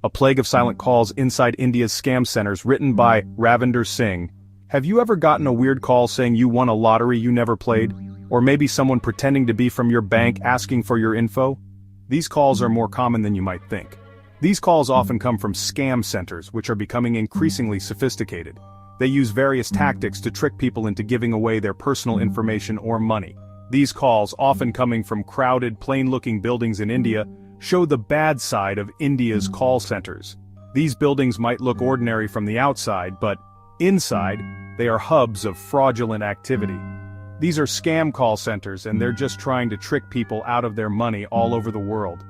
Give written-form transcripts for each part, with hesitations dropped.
A Plague of Silent Calls Inside India's Scam Centers, written by Singh. Have you ever gotten a weird call saying you won a lottery you never played? Or maybe someone pretending to be from your bank asking for your info? These calls are more common than you might think. These calls often come from scam centers, which are becoming increasingly sophisticated. They use various tactics to trick people into giving away their personal information or money. These calls, often coming from crowded, plain-looking buildings in India, show the bad side of India's call centers. These buildings might look ordinary from the outside, but inside, they are hubs of fraudulent activity. These are scam call centers, and they're just trying to trick people out of their money all over the world.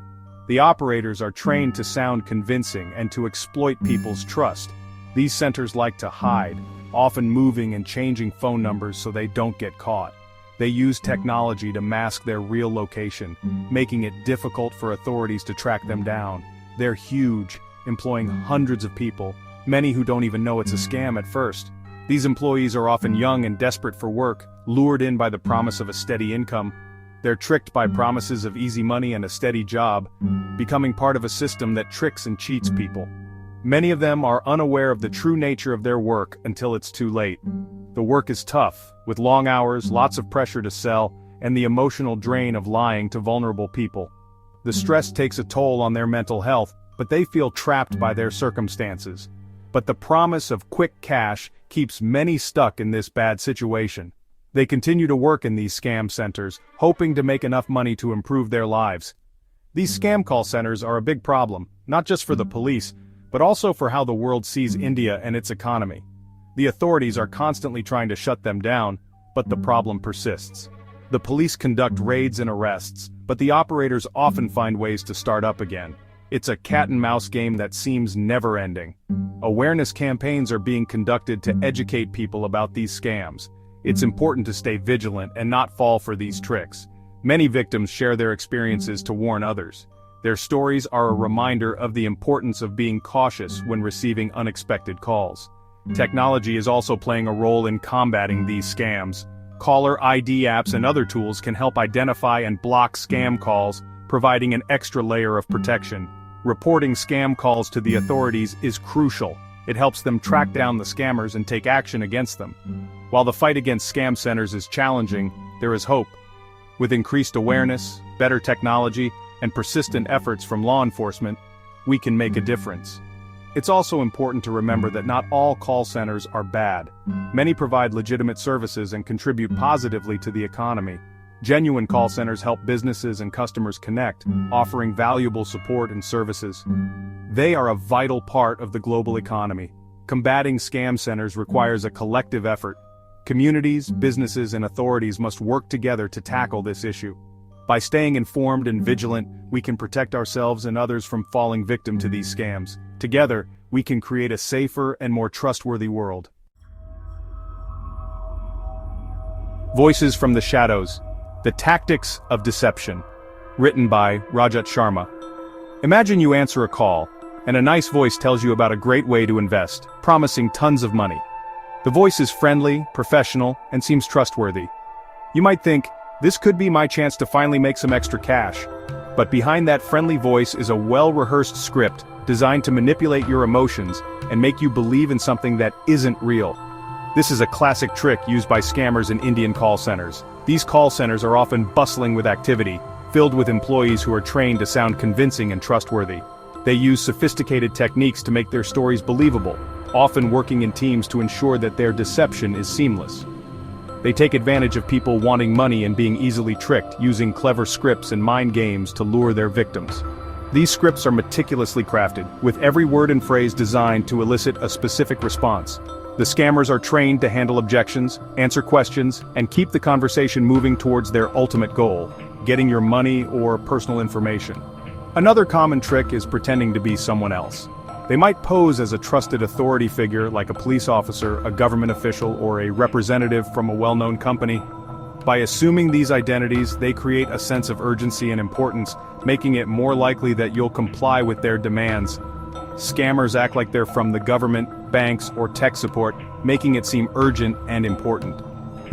The operators are trained to sound convincing and to exploit people's trust. These centers like to hide, often moving and changing phone numbers so they don't get caught. They use technology to mask their real location, making it difficult for authorities to track them down. They're huge, employing hundreds of people, many who don't even know it's a scam at first. These employees are often young and desperate for work, lured in by the promise of a steady income. They're tricked by promises of easy money and a steady job, becoming part of a system that tricks and cheats people. Many of them are unaware of the true nature of their work until it's too late. The work is tough, with long hours, lots of pressure to sell, and the emotional drain of lying to vulnerable people. The stress takes a toll on their mental health, but they feel trapped by their circumstances. But the promise of quick cash keeps many stuck in this bad situation. They continue to work in these scam centers, hoping to make enough money to improve their lives. These scam call centers are a big problem, not just for the police, but also for how the world sees India and its economy. The authorities are constantly trying to shut them down, but the problem persists. The police conduct raids and arrests, but the operators often find ways to start up again. It's a cat-and-mouse game that seems never-ending. Awareness campaigns are being conducted to educate people about these scams. It's important to stay vigilant and not fall for these tricks. Many victims share their experiences to warn others. Their stories are a reminder of the importance of being cautious when receiving unexpected calls. Technology is also playing a role in combating these scams. Caller ID apps and other tools can help identify and block scam calls, providing an extra layer of protection. Reporting scam calls to the authorities is crucial. It helps them track down the scammers and take action against them. While the fight against scam centers is challenging, there is hope. With increased awareness, better technology, and persistent efforts from law enforcement, we can make a difference. It's also important to remember that not all call centers are bad. Many provide legitimate services and contribute positively to the economy. Genuine call centers help businesses and customers connect, offering valuable support and services. They are a vital part of the global economy. Combating scam centers requires a collective effort. Communities, businesses, and authorities must work together to tackle this issue. By staying informed and vigilant, we can protect ourselves and others from falling victim to these scams. Together, we can create a safer and more trustworthy world. Voices from the Shadows: The Tactics of Deception. Written by Rajat Sharma. Imagine you answer a call, and a nice voice tells you about a great way to invest, promising tons of money. The voice is friendly, professional, and seems trustworthy. You might think, this could be my chance to finally make some extra cash. But behind that friendly voice is a well-rehearsed script designed to manipulate your emotions and make you believe in something that isn't real. This is a classic trick used by scammers in Indian call centers. These call centers are often bustling with activity, filled with employees who are trained to sound convincing and trustworthy. They use sophisticated techniques to make their stories believable, often working in teams to ensure that their deception is seamless. They take advantage of people wanting money and being easily tricked, using clever scripts and mind games to lure their victims. These scripts are meticulously crafted, with every word and phrase designed to elicit a specific response. The scammers are trained to handle objections, answer questions, and keep the conversation moving towards their ultimate goal, getting your money or personal information. Another common trick is pretending to be someone else. They might pose as a trusted authority figure like a police officer, a government official, or a representative from a well-known company. By assuming these identities, they create a sense of urgency and importance, making it more likely that you'll comply with their demands. Scammers act like they're from the government, banks, or tech support, making it seem urgent and important.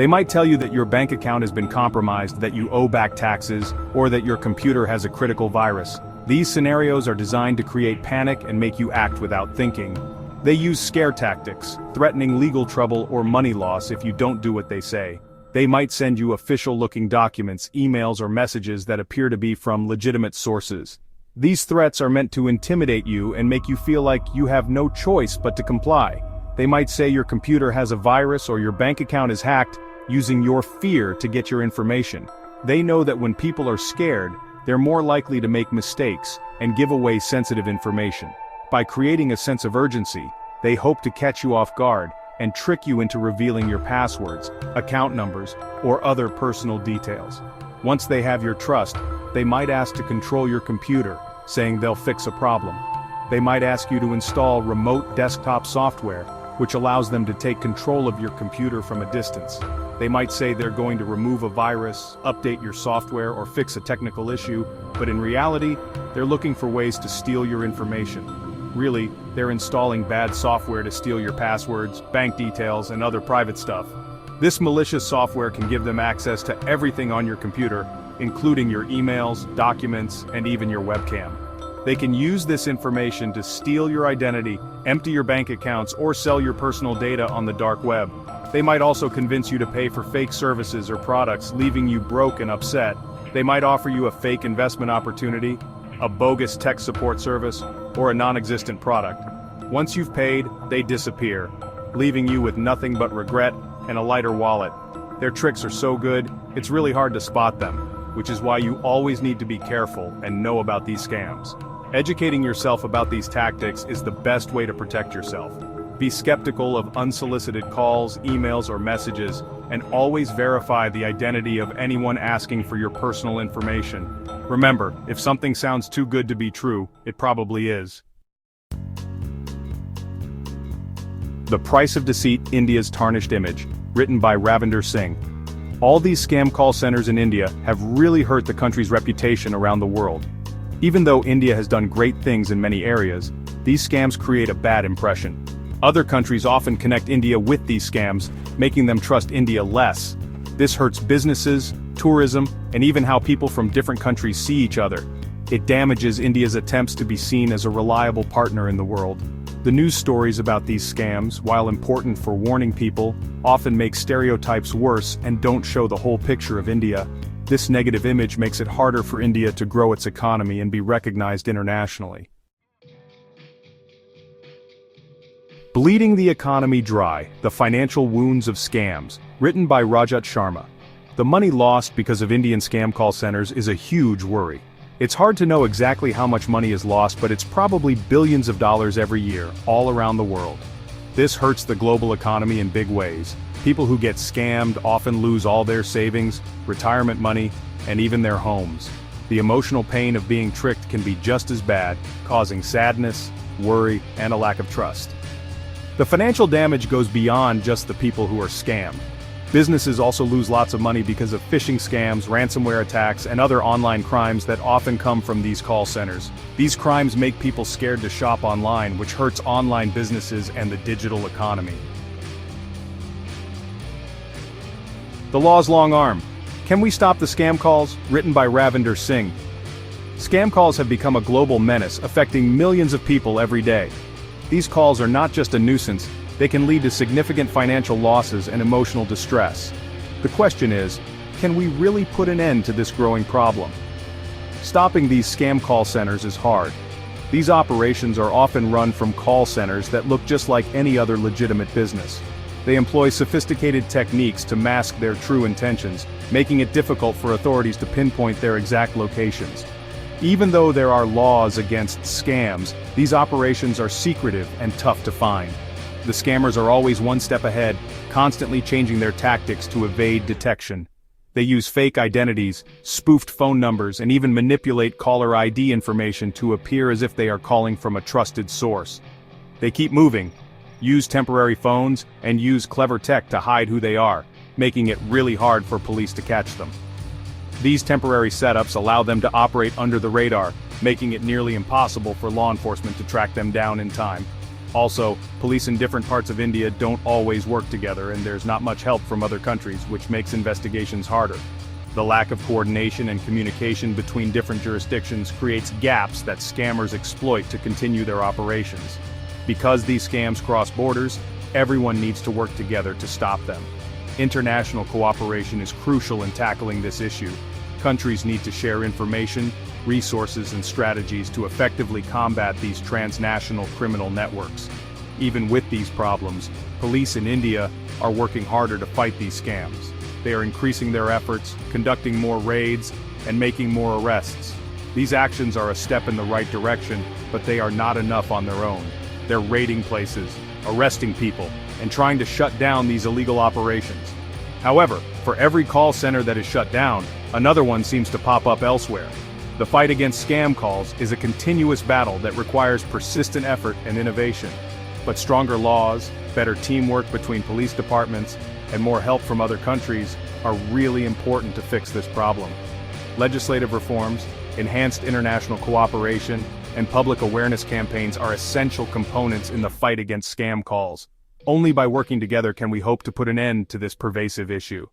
They might tell you that your bank account has been compromised, that you owe back taxes, or that your computer has a critical virus. These scenarios are designed to create panic and make you act without thinking. They use scare tactics, threatening legal trouble or money loss if you don't do what they say. They might send you official-looking documents, emails or messages that appear to be from legitimate sources. These threats are meant to intimidate you and make you feel like you have no choice but to comply. They might say your computer has a virus or your bank account is hacked, using your fear to get your information. They know that when people are scared, they're more likely to make mistakes and give away sensitive information. By creating a sense of urgency, they hope to catch you off guard and trick you into revealing your passwords, account numbers, or other personal details. Once they have your trust, they might ask to control your computer, saying they'll fix a problem. They might ask you to install remote desktop software, which allows them to take control of your computer from a distance. They might say they're going to remove a virus, update your software, or fix a technical issue, but in reality, they're looking for ways to steal your information. Really, they're installing bad software to steal your passwords, bank details, and other private stuff. This malicious software can give them access to everything on your computer, including your emails, documents, and even your webcam. They can use this information to steal your identity, empty your bank accounts, or sell your personal data on the dark web. They might also convince you to pay for fake services or products, leaving you broke and upset. They might offer you a fake investment opportunity, a bogus tech support service, or a non-existent product. Once you've paid, they disappear, leaving you with nothing but regret and a lighter wallet. Their tricks are so good, it's really hard to spot them, which is why you always need to be careful and know about these scams. Educating yourself about these tactics is the best way to protect yourself. Be skeptical of unsolicited calls, emails, or messages, and always verify the identity of anyone asking for your personal information. Remember, if something sounds too good to be true, it probably is. The Price of Deceit: India's Tarnished Image, written by Ravinder Singh. All these scam call centers in India have really hurt the country's reputation around the world. Even though India has done great things in many areas, these scams create a bad impression. Other countries often connect India with these scams, making them trust India less. This hurts businesses, tourism, and even how people from different countries see each other. It damages India's attempts to be seen as a reliable partner in the world. The news stories about these scams, while important for warning people, often make stereotypes worse and don't show the whole picture of India. This negative image makes it harder for India to grow its economy and be recognized internationally. Bleeding the Economy Dry: The Financial Wounds of Scams, written by Rajat Sharma. The money lost because of Indian scam call centers is a huge worry. It's hard to know exactly how much money is lost, but it's probably billions of dollars every year, all around the world. This hurts the global economy in big ways. People who get scammed often lose all their savings, retirement money, and even their homes. The emotional pain of being tricked can be just as bad, causing sadness, worry, and a lack of trust. The financial damage goes beyond just the people who are scammed. Businesses also lose lots of money because of phishing scams, ransomware attacks, and other online crimes that often come from these call centers. These crimes make people scared to shop online, which hurts online businesses and the digital economy. The Law's Long Arm: Can We Stop the Scam Calls? Written by Ravinder Singh. Scam calls have become a global menace, affecting millions of people every day. These calls are not just a nuisance, they can lead to significant financial losses and emotional distress. The question is, can we really put an end to this growing problem? Stopping these scam call centers is hard. These operations are often run from call centers that look just like any other legitimate business. They employ sophisticated techniques to mask their true intentions, making it difficult for authorities to pinpoint their exact locations. Even though there are laws against scams, these operations are secretive and tough to find. The scammers are always one step ahead, constantly changing their tactics to evade detection. They use fake identities, spoofed phone numbers, and even manipulate caller ID information to appear as if they are calling from a trusted source. They keep moving, use temporary phones, and use clever tech to hide who they are, making it really hard for police to catch them. These temporary setups allow them to operate under the radar, making it nearly impossible for law enforcement to track them down in time. Also, police in different parts of India don't always work together, and there's not much help from other countries, which makes investigations harder. The lack of coordination and communication between different jurisdictions creates gaps that scammers exploit to continue their operations. Because these scams cross borders, everyone needs to work together to stop them. International cooperation is crucial in tackling this issue. Countries need to share information, resources, and strategies to effectively combat these transnational criminal networks. Even with these problems, police in India are working harder to fight these scams. They are increasing their efforts, conducting more raids, and making more arrests. These actions are a step in the right direction, but they are not enough on their own. They're raiding places, arresting people, and trying to shut down these illegal operations. However, for every call center that is shut down, another one seems to pop up elsewhere. The fight against scam calls is a continuous battle that requires persistent effort and innovation. But stronger laws, better teamwork between police departments, and more help from other countries are really important to fix this problem. Legislative reforms, enhanced international cooperation, and public awareness campaigns are essential components in the fight against scam calls. Only by working together can we hope to put an end to this pervasive issue.